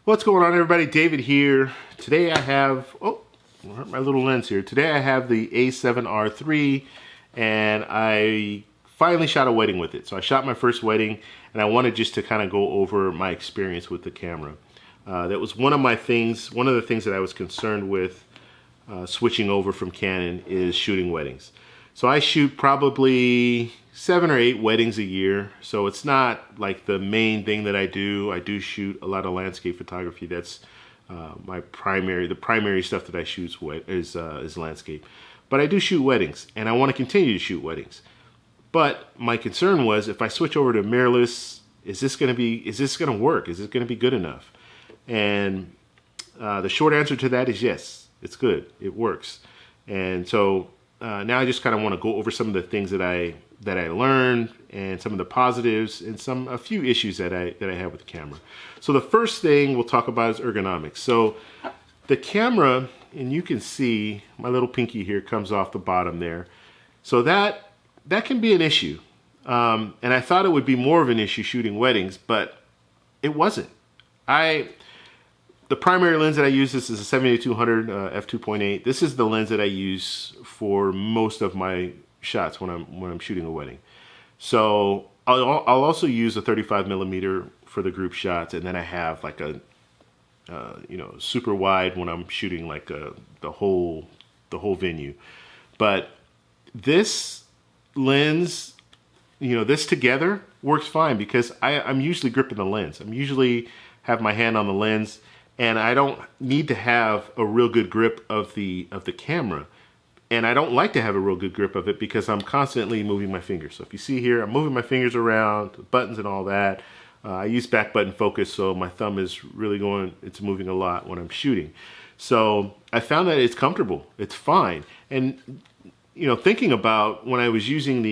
What's going on, everybody? David here. Today I have, my little lens here. Today I have the A7R III, and I finally shot a wedding with it. So I shot my first wedding, and I wanted just to kind of go over my experience with the camera. That was one of the things that I was concerned with switching over from Canon is shooting weddings. So I shoot probably 7 or 8 weddings a year, so it's not like the main thing that I do. I do shoot a lot of landscape photography. That's the primary stuff that I shoot is landscape. But I do shoot weddings, and I want to continue to shoot weddings. But my concern was, if I switch over to mirrorless, is this going to work? Is this going to be good enough? And the short answer to that is yes, it's good. It works. And so now I just kind of want to go over some of the things that I learned, and some of the positives, and a few issues that I have with the camera. So the first thing we'll talk about is ergonomics. So the camera, and you can see my little pinky here comes off the bottom there. So that can be an issue. And I thought it would be more of an issue shooting weddings, but it wasn't. The primary lens that I use, this is a 70-200 f2.8. This is the lens that I use for most of my shots when I'm shooting a wedding. So I'll also use a 35mm for the group shots, and then I have like a super wide when I'm shooting like the whole venue. But this lens, this together works fine because I'm usually gripping the lens. I'm usually have my hand on the lens, and I don't need to have a real good grip of the camera. And I don't like to have a real good grip of it because I'm constantly moving my fingers. So if you see here, I'm moving my fingers around, the buttons and all that. I use back button focus, so my thumb is really it's moving a lot when I'm shooting. So I found that it's comfortable, it's fine. And thinking about when I was shooting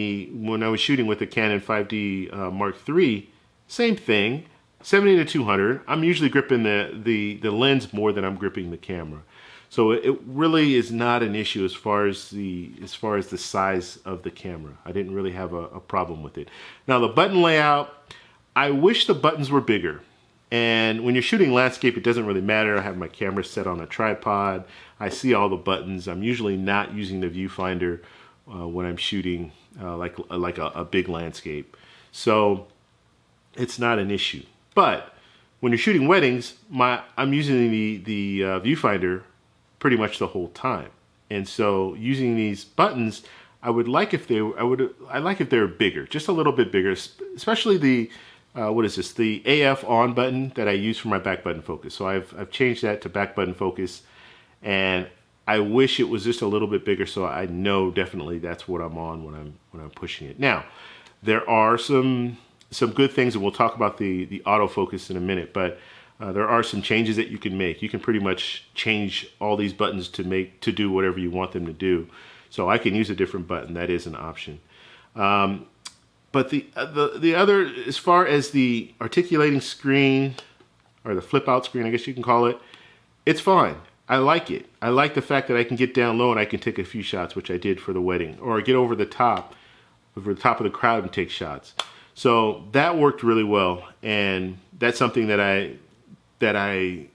with the Canon 5D Mark III, same thing, 70-200. I'm usually gripping the lens more than I'm gripping the camera. So it really is not an issue as far as the size of the camera. I didn't really have a problem with it. Now the button layout, I wish the buttons were bigger. And when you're shooting landscape, it doesn't really matter. I have my camera set on a tripod. I see all the buttons. I'm usually not using the viewfinder when I'm shooting like a big landscape. So it's not an issue. But when you're shooting weddings, I'm using the viewfinder pretty much the whole time. And so using these buttons, I like if they were bigger, just a little bit bigger, especially the the AF on button that I use for my back button focus. So I've changed that to back button focus, and I wish it was just a little bit bigger so I know definitely that's what I'm on when I'm pushing it. Now, there are some good things, and we'll talk about the autofocus in a minute, but there are some changes that you can make. You can pretty much change all these buttons to do whatever you want them to do. So I can use a different button. That is an option. But the other, as far as the articulating screen, or the flip out screen, I guess you can call it, it's fine. I like it. I like the fact that I can get down low and I can take a few shots, which I did for the wedding, or get over the top of the crowd and take shots. So that worked really well, and that's something that I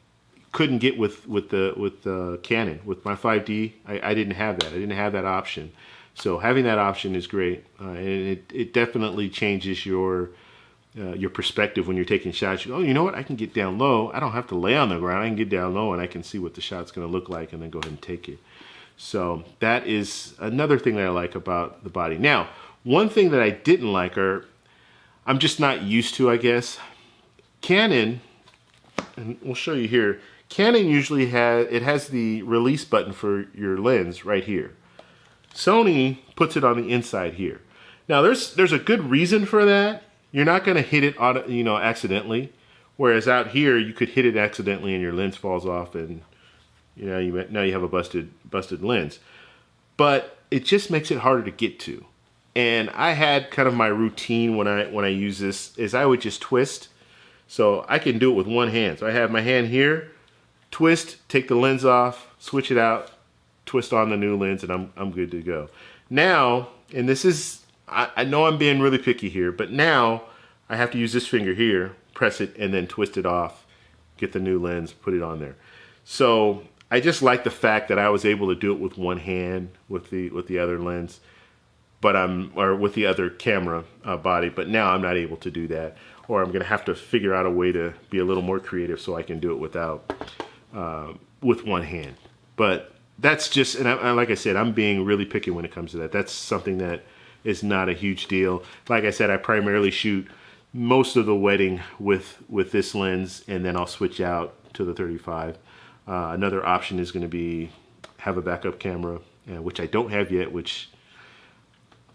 couldn't get with the Canon. With my 5D, I didn't have that. I didn't have that option. So having that option is great, and it definitely changes your perspective when you're taking shots. Oh, you know what? I can get down low. I don't have to lay on the ground. I can get down low, and I can see what the shot's going to look like, and then go ahead and take it. So that is another thing that I like about the body. Now, one thing that I didn't like, or I'm just not used to, I guess, Canon, and we'll show you here, Canon usually has the release button for your lens right here. Sony puts it on the inside here. Now there's a good reason for that. You're not going to hit it accidentally, whereas out here you could hit it accidentally and your lens falls off, and now you have a busted lens. But it just makes it harder to get to. And I had kind of my routine when I use this is I would just twist. So I can do it with one hand. So I have my hand here, twist, take the lens off, switch it out, twist on the new lens, and I'm good to go. Now, and this is, I know I'm being really picky here, but now I have to use this finger here, press it, and then twist it off, get the new lens, put it on there. So I just like the fact that I was able to do it with one hand with the other lens, or with the other camera body. But now I'm not able to do that, or I'm going to have to figure out a way to be a little more creative so I can do it with one hand. But that's just, and like I said, I'm being really picky when it comes to that. That's something that is not a huge deal. Like I said, I primarily shoot most of the wedding with this lens, and then I'll switch out to the 35. Another option is going to be have a backup camera, which I don't have yet, which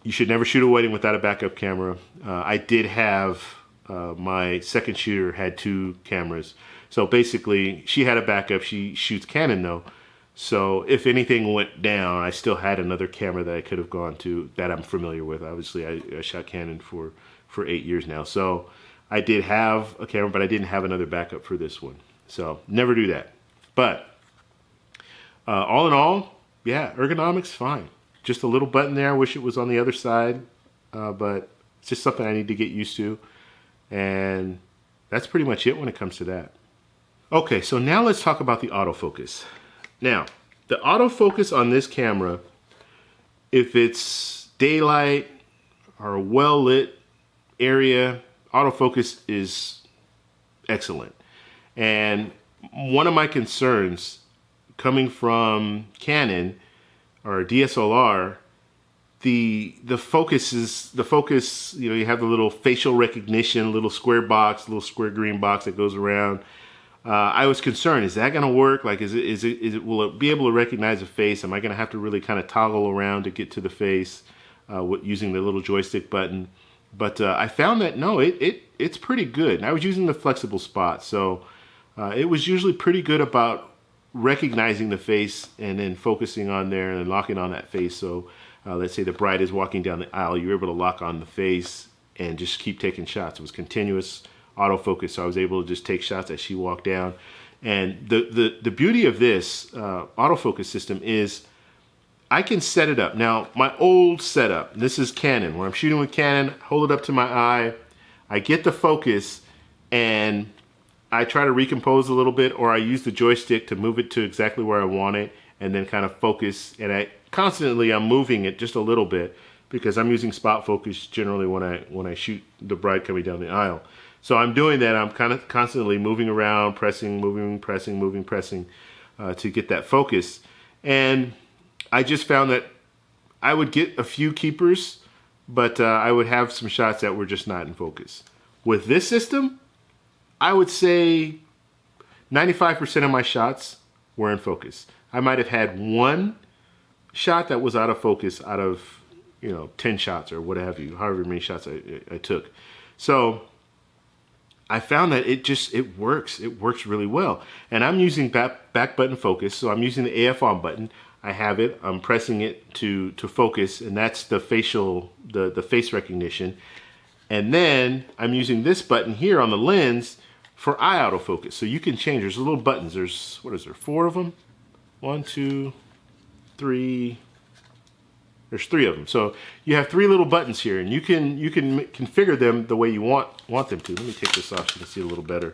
you should never shoot a wedding without a backup camera. I did have, my second shooter had 2 cameras. So basically, she had a backup. She shoots Canon though. So if anything went down, I still had another camera that I could have gone to that I'm familiar with. Obviously, I shot Canon for 8 years now. So I did have a camera, but I didn't have another backup for this one. So never do that. But all in all, yeah, ergonomics, fine. Just a little button there. I wish it was on the other side, but it's just something I need to get used to. And that's pretty much it when it comes to that. Okay, so now let's talk about the autofocus. Now, the autofocus on this camera, if it's daylight or a well-lit area, autofocus is excellent. And one of my concerns coming from Canon or DSLR, the focus, you know, you have the little facial recognition, little square box, little square green box that goes around. I was concerned, is that going to work? Like, will it be able to recognize a face? Am I going to have to really kind of toggle around to get to the face using the little joystick button? But I found that no, it's pretty good. And I was using the flexible spot, so it was usually pretty good about recognizing the face and then focusing on there and locking on that face. So let's say the bride is walking down the aisle, you're able to lock on the face and just keep taking shots. It was continuous autofocus, so I was able to just take shots as she walked down. And the beauty of this autofocus system is I can set it up. Now, my old setup, this is Canon. When I'm shooting with Canon, hold it up to my eye, I get the focus, and I try to recompose a little bit, or I use the joystick to move it to exactly where I want it, and then kind of focus. And I'm moving it just a little bit because I'm using spot focus generally when I shoot the bride coming down the aisle. So I'm doing that. I'm kind of constantly moving around, pressing, moving, pressing, moving, pressing to get that focus. And I just found that I would get a few keepers, but I would have some shots that were just not in focus. With this system, I would say 95% of my shots were in focus. I might have had one shot that was out of focus out of, 10 shots or what have you, however many shots I took. So I found that it works. It works really well. And I'm using back button focus. So I'm using the AF on button. I have it. I'm pressing it to focus, and that's the facial, the face recognition. And then I'm using this button here on the lens for eye autofocus. So you can change. There's little buttons. There's, what is there, 4 of them? 1, 2, 3. There's 3 of them. So you have 3 little buttons here, and you can configure them the way you want them to. Let me take this off so you can see a little better.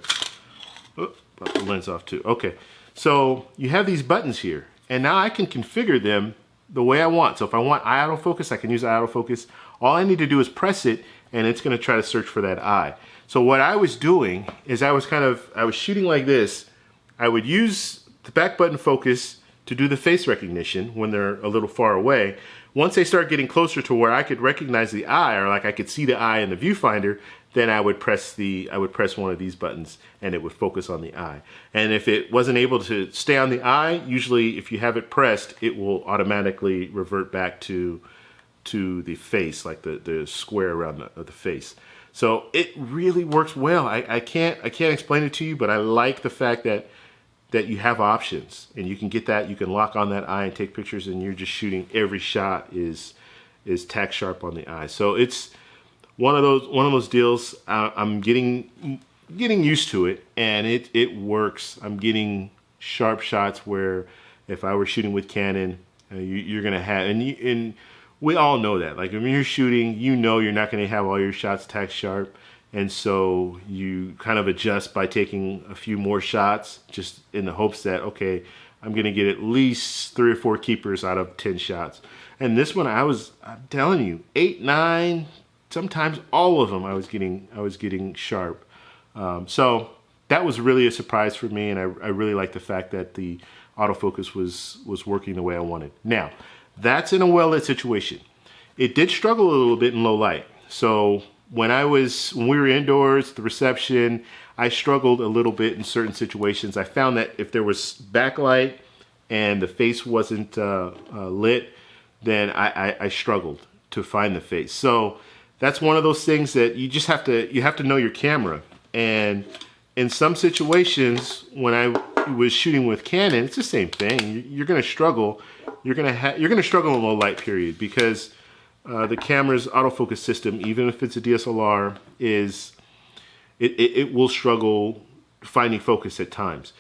Oh, brought the lens off too. Okay. So you have these buttons here, and now I can configure them the way I want. So if I want eye autofocus, I can use eye autofocus. All I need to do is press it, and it's going to try to search for that eye. So what I was doing is I was shooting like this. I would use the back button focus to do the face recognition when they're a little far away. Once they start getting closer to where I could recognize the eye, or like I could see the eye in the viewfinder, then I would press one of these buttons and it would focus on the eye. And if it wasn't able to stay on the eye, usually if you have it pressed, it will automatically revert back to the face, like the square around the face. So it really works well. I can't explain it to you, but I like the fact that you have options, and you can get that, you can lock on that eye and take pictures, and you're just shooting. Every shot is tack sharp on the eye. So it's one of those deals. I'm getting used to it, and it works. I'm getting sharp shots where if I were shooting with Canon, you're gonna have, and we all know that. Like when you're shooting, you're not gonna have all your shots tack sharp. And so you kind of adjust by taking a few more shots, just in the hopes that, okay, I'm going to get at least 3 or 4 keepers out of 10 shots. And this one, I'm telling you, 8, 9, sometimes all of them I was getting sharp. So that was really a surprise for me, and I really like the fact that the autofocus was working the way I wanted. Now, that's in a well-lit situation. It did struggle a little bit in low light. So when we were indoors, the reception, I struggled a little bit in certain situations. I found that if there was backlight and the face wasn't lit, then I struggled to find the face. So that's one of those things that you just have to know your camera. And in some situations, when I was shooting with Canon, it's the same thing. You're going to struggle. You're going to struggle in low light period, because the camera's autofocus system, even if it's a DSLR, it will struggle finding focus at times.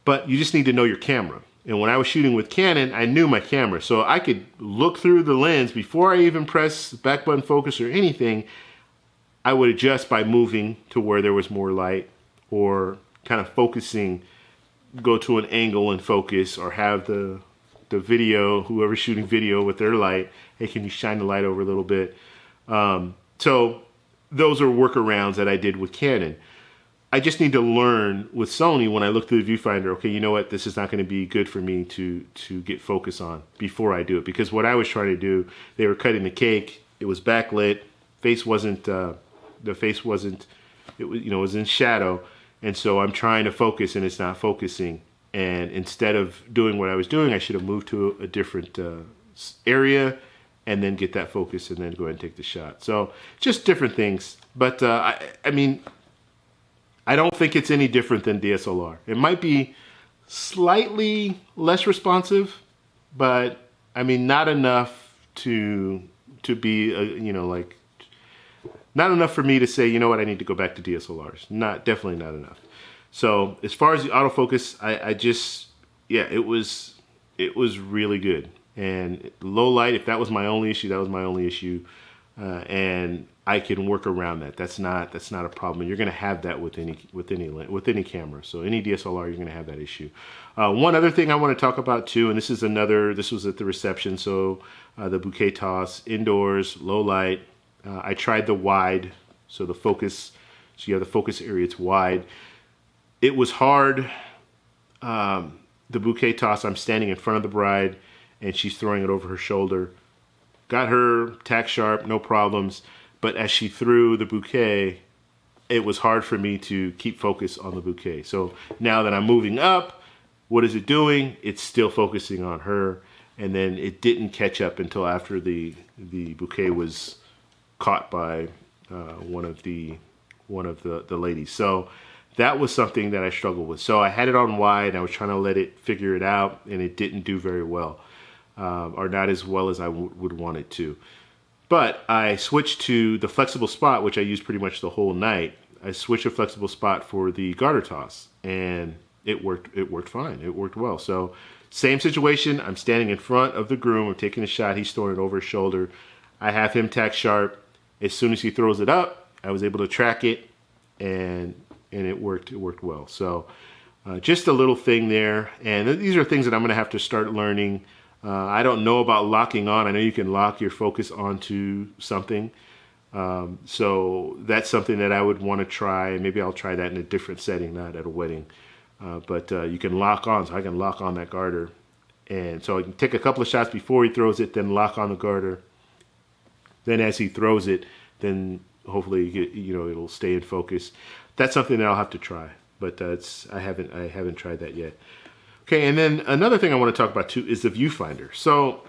But you just need to know your camera. And when I was shooting with Canon, I knew my camera. So I could look through the lens before I even press back button focus or anything. I would adjust by moving to where there was more light, or kind of focusing, go to an angle and focus, or have the video, whoever's shooting video with their light, hey, can you shine the light over a little bit? So those are workarounds that I did with Canon. I just need to learn with Sony, when I look through the viewfinder, okay, you know what, this is not going to be good for me to get focus on before I do it. Because what I was trying to do, they were cutting the cake, it was backlit, the face wasn't, it was, it was in shadow. And so I'm trying to focus and it's not focusing. And instead of doing what I was doing, I should have moved to a different area and then get that focus and then go ahead and take the shot. So just different things. But I mean, I don't think it's any different than DSLR. It might be slightly less responsive, but I mean, not enough to be, like, not enough for me to say, you know what, I need to go back to DSLRs. Definitely not enough. So as far as the autofocus, it was really good. And low light, if that was my only issue, that was my only issue. And I can work around that. That's not a problem. You're going to have that with any camera. So any DSLR, you're going to have that issue. One other thing I want to talk about too, and this was at the reception. So the bouquet toss, indoors, low light. I tried the wide, so the focus. So you have the focus area. It's wide. It was hard. The bouquet toss. I'm standing in front of the bride, and she's throwing it over her shoulder. Got her tack sharp, no problems. But as she threw the bouquet, it was hard for me to keep focus on the bouquet. So now that I'm moving up, what is it doing? It's still focusing on her. And then it didn't catch up until after the bouquet was caught by one of the ladies. So that was something that I struggled with. So I had it on wide, and I was trying to let it figure it out, and it didn't do very well. Or not as well as I would want it to. But I switched to the flexible spot, which I used pretty much the whole night. I switched a flexible spot for the garter toss, and it worked fine. It worked well. So same situation. I'm standing in front of the groom. I'm taking a shot. He's throwing it over his shoulder. I have him tack sharp. As soon as he throws it up, I was able to track it, and it worked. It worked well. So just a little thing there. And these are things that I'm going to have to start learning. I don't know about locking on. I know you can lock your focus onto something. So that's something that I would want to try. Maybe I'll try that in a different setting, not at a wedding. But you can lock on, so I can lock on that garter. And so I can take a couple of shots before he throws it, then lock on the garter. Then as he throws it, then hopefully it'll stay in focus. That's something that I'll have to try, but I haven't tried that yet. Okay, and then another thing I want to talk about too is the viewfinder. So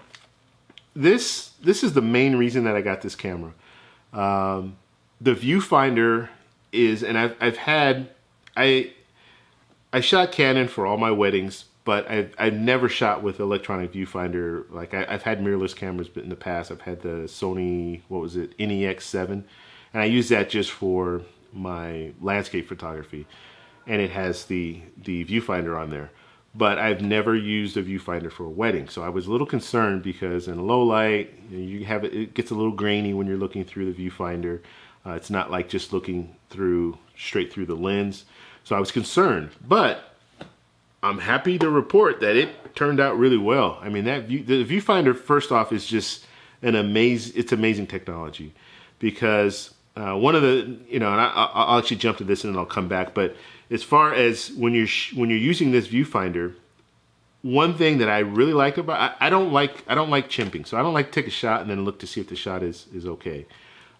this is the main reason that I got this camera. The viewfinder is, and I shot Canon for all my weddings, but I've never shot with electronic viewfinder. Like I've had mirrorless cameras in the past. I've had the Sony, what was it, AX7, and I use that just for my landscape photography, and it has the viewfinder on there. But I've never used a viewfinder for a wedding, so I was a little concerned because in low light, it gets a little grainy when you're looking through the viewfinder. It's not like just looking straight through the lens. So I was concerned, but I'm happy to report that it turned out really well. I mean, the viewfinder, first off, is just it's amazing technology, because one of the, and I'll actually jump to this and then I'll come back. But as far as when you're using this viewfinder, one thing that I really like about I don't like chimping, so I don't like to take a shot and then look to see if the shot is okay,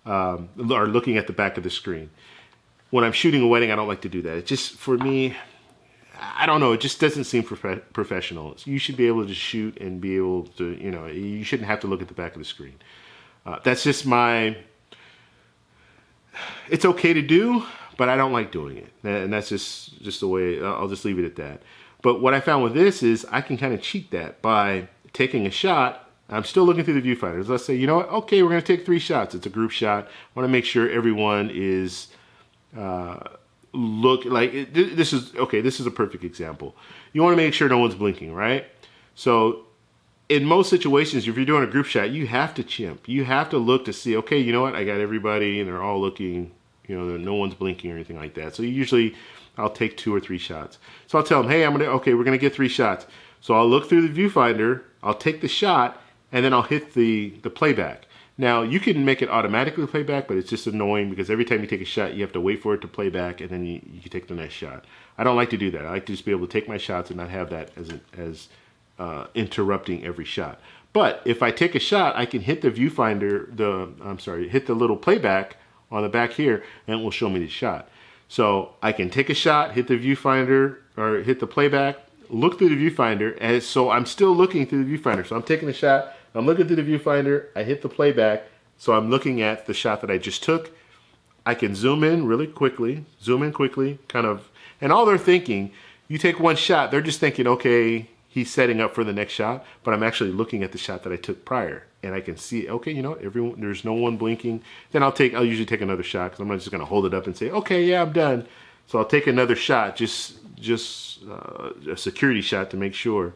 or looking at the back of the screen. When I'm shooting a wedding, I don't like to do that. It just, for me, I don't know, it just doesn't seem professional. You should be able to shoot and be able to, you shouldn't have to look at the back of the screen. That's just it's okay to do, but I don't like doing it. And that's just the way, I'll just leave it at that. But what I found with this is I can kind of cheat that by taking a shot. I'm still looking through the viewfinders. Let's say, you know what, okay, we're gonna take 3 shots. It's a group shot. I wanna make sure everyone is, this is a perfect example. You want to make sure no one's blinking, right? So in most situations, if you're doing a group shot, you have to chimp. You have to look to see, okay, you know what, I got everybody and they're all looking, no one's blinking or anything like that. So usually I'll take 2 or 3 shots. So I'll tell them, hey, we're gonna get 3 shots. So I'll look through the viewfinder, I'll take the shot, and then I'll hit the playback. Now, you can make it automatically play back, but it's just annoying because every time you take a shot, you have to wait for it to play back, and then you can take the next shot. I don't like to do that. I like to just be able to take my shots and not have that as interrupting every shot. But if I take a shot, I can hit the viewfinder, hit the little playback on the back here, and it will show me the shot. So I can take a shot, hit the viewfinder, or hit the playback, look through the viewfinder, and so I'm still looking through the viewfinder. So I'm taking a shot, I'm looking through the viewfinder, I hit the playback, so I'm looking at the shot that I just took. I can zoom in quickly, kind of, and all they're thinking, you take one shot, they're just thinking, okay, he's setting up for the next shot, but I'm actually looking at the shot that I took prior, and I can see, okay, there's no one blinking. Then I'll usually take another shot, because I'm not just gonna hold it up and say, okay, yeah, I'm done. So I'll take another shot, just a security shot to make sure.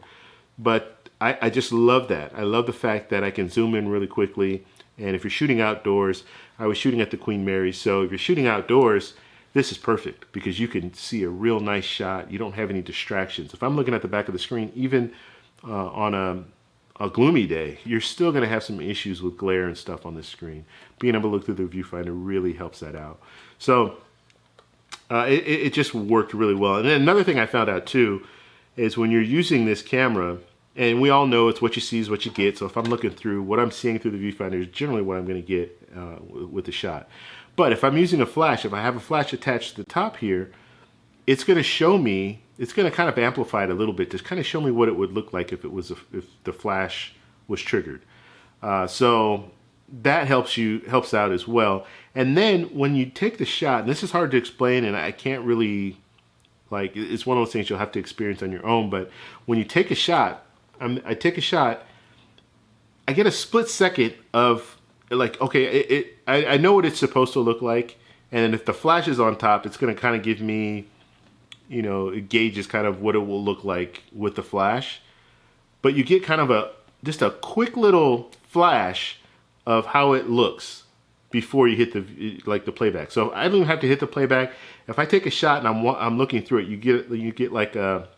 But I just love that. I love the fact that I can zoom in really quickly. And if you're shooting outdoors, I was shooting at the Queen Mary, so if you're shooting outdoors, this is perfect because you can see a real nice shot. You don't have any distractions. If I'm looking at the back of the screen, even on a gloomy day, you're still gonna have some issues with glare and stuff on the screen. Being able to look through the viewfinder really helps that out. So it just worked really well. And then another thing I found out too is when you're using this camera, and we all know it's what you see is what you get. So if I'm looking through, what I'm seeing through the viewfinder is generally what I'm going to get with the shot. But if I'm using a flash, if I have a flash attached to the top here, it's going to show me, it's going to kind of amplify it a little bit to kind of show me what it would look like if the flash was triggered. So that helps out as well. And then when you take the shot, and this is hard to explain, and I can't really, it's one of those things you'll have to experience on your own. But when you take a shot, I take a shot, I get a split second of okay, I know what it's supposed to look like, and if the flash is on top, it's going to kind of give me, it gauges kind of what it will look like with the flash. But you get kind of just a quick little flash of how it looks before you hit the playback. So I don't even have to hit the playback. If I take a shot and I'm looking through it, you get like a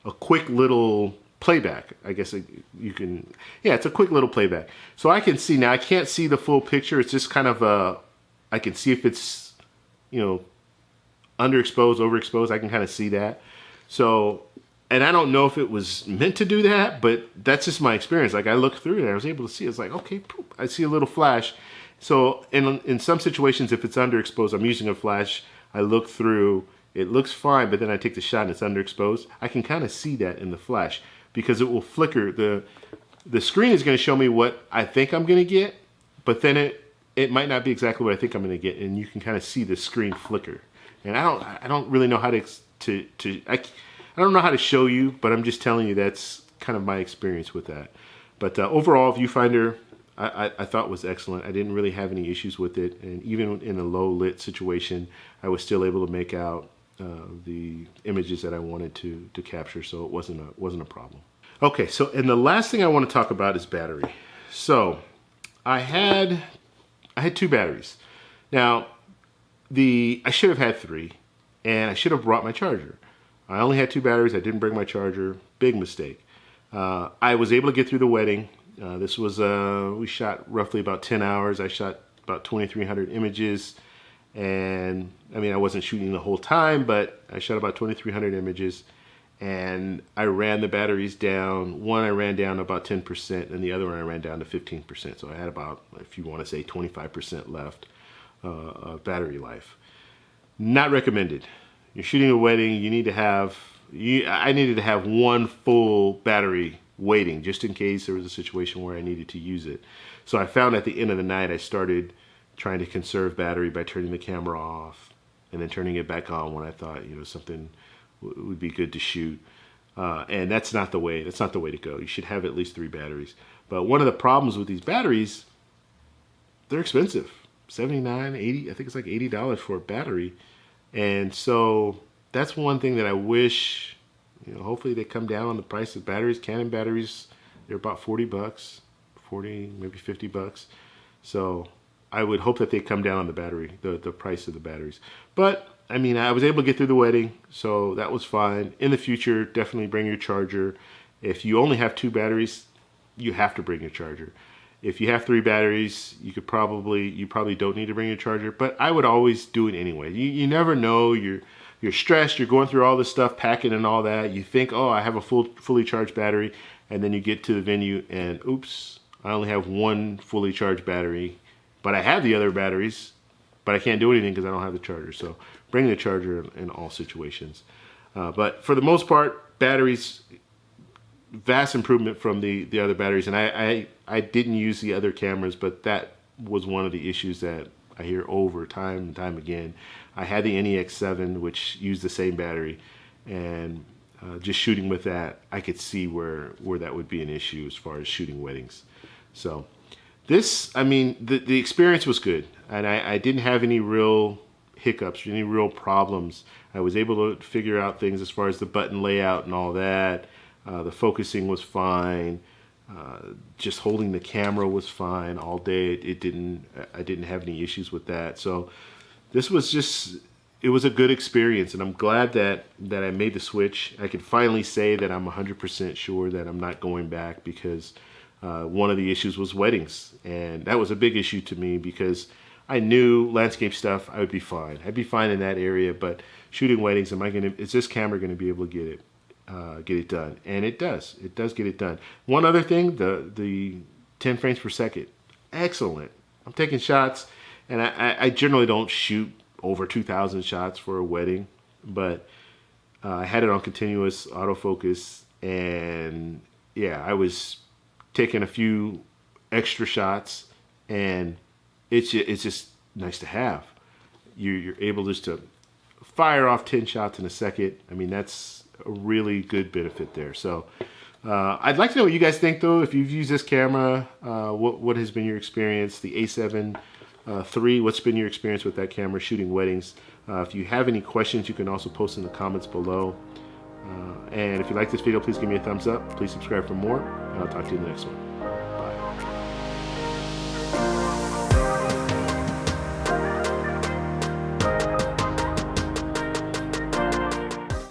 quick little playback. I guess it's a quick little playback. So I can see now, I can't see the full picture. It's just kind of I can see if it's, underexposed, overexposed. I can kind of see that. So, and I don't know if it was meant to do that, but that's just my experience. Like I looked through it, I was able to see, it's like, okay, poop, I see a little flash. So in some situations, if it's underexposed, I'm using a flash, I look through, it looks fine, but then I take the shot and it's underexposed. I can kind of see that in the flash, because it will flicker. The screen is going to show me what I think I'm going to get, but then it might not be exactly what I think I'm going to get, and you can kind of see the screen flicker. And I don't really know how I don't know how to show you, but I'm just telling you that's kind of my experience with that. But overall, Viewfinder I thought was excellent. I didn't really have any issues with it, and even in a low lit situation, I was still able to make out the images that I wanted to capture, so it wasn't a problem. Okay, so and the last thing I want to talk about is battery. So I had 2 batteries. Now, I should have had 3, and I should have brought my charger. I only had 2 batteries. I didn't bring my charger. Big mistake. I was able to get through the wedding. This was, we shot roughly about 10 hours. I shot about 2,300 images. And I mean, I wasn't shooting the whole time, but I shot about 2,300 images. And I ran the batteries down. One I ran down about 10%, and the other one I ran down to 15%. So I had about, if you want to say, 25% left of battery life. Not recommended. You're shooting a wedding, you need to have, I needed to have 1 full battery waiting just in case there was a situation where I needed to use it. So I found at the end of the night I started trying to conserve battery by turning the camera off and then turning it back on when I thought, you know, something would be good to shoot. And that's not the way to go. You should have at least 3 batteries. But one of the problems with these batteries, they're expensive. $79, $80, I think it's like $80 for a battery. And so that's one thing that I wish, you know, hopefully they come down on the price of batteries. Canon batteries, they're about 40 bucks, 40, maybe 50 bucks. So I would hope that they come down on the battery, the price of the batteries. But I mean, I was able to get through the wedding, so that was fine. In the future, definitely bring your charger. If you only have 2 batteries, you have to bring your charger. If you have 3 batteries, you probably don't need to bring your charger, but I would always do it anyway. You never know, you're stressed, you're going through all this stuff, packing and all that. You think, oh, I have a fully charged battery, and then you get to the venue and oops, I only have 1 fully charged battery, but I have the other batteries, but I can't do anything because I don't have the charger. So bring the charger in all situations. But for the most part, batteries, vast improvement from the other batteries. And I didn't use the other cameras, but that was one of the issues that I hear over time and time again. I had the NEX7, which used the same battery, and just shooting with that, I could see where that would be an issue as far as shooting weddings. So this, I mean, the experience was good, and I didn't have any real hiccups, any real problems. I was able to figure out things as far as the button layout and all that. The focusing was fine. Just holding the camera was fine all day. I didn't have any issues with that. So this was just, it was a good experience, and I'm glad that I made the switch. I can finally say that I'm 100% sure that I'm not going back, because one of the issues was weddings, and that was a big issue to me because I knew landscape stuff, I would be fine. I'd be fine in that area, but shooting weddings, is this camera going to be able to get it done? And it does. It does get it done. One other thing, the 10 frames per second, excellent. I'm taking shots, and I generally don't shoot over 2,000 shots for a wedding, but I had it on continuous autofocus, and yeah, I was taking a few extra shots, and it's just nice to have. You're able just to fire off 10 shots in a second. I mean, that's a really good benefit there. So I'd like to know what you guys think, though. If you've used this camera, what has been your experience? The A7RIII, what's been your experience with that camera shooting weddings? If you have any questions, you can also post in the comments below. And if you like this video, please give me a thumbs up. Please subscribe for more, and I'll talk to you in the next one.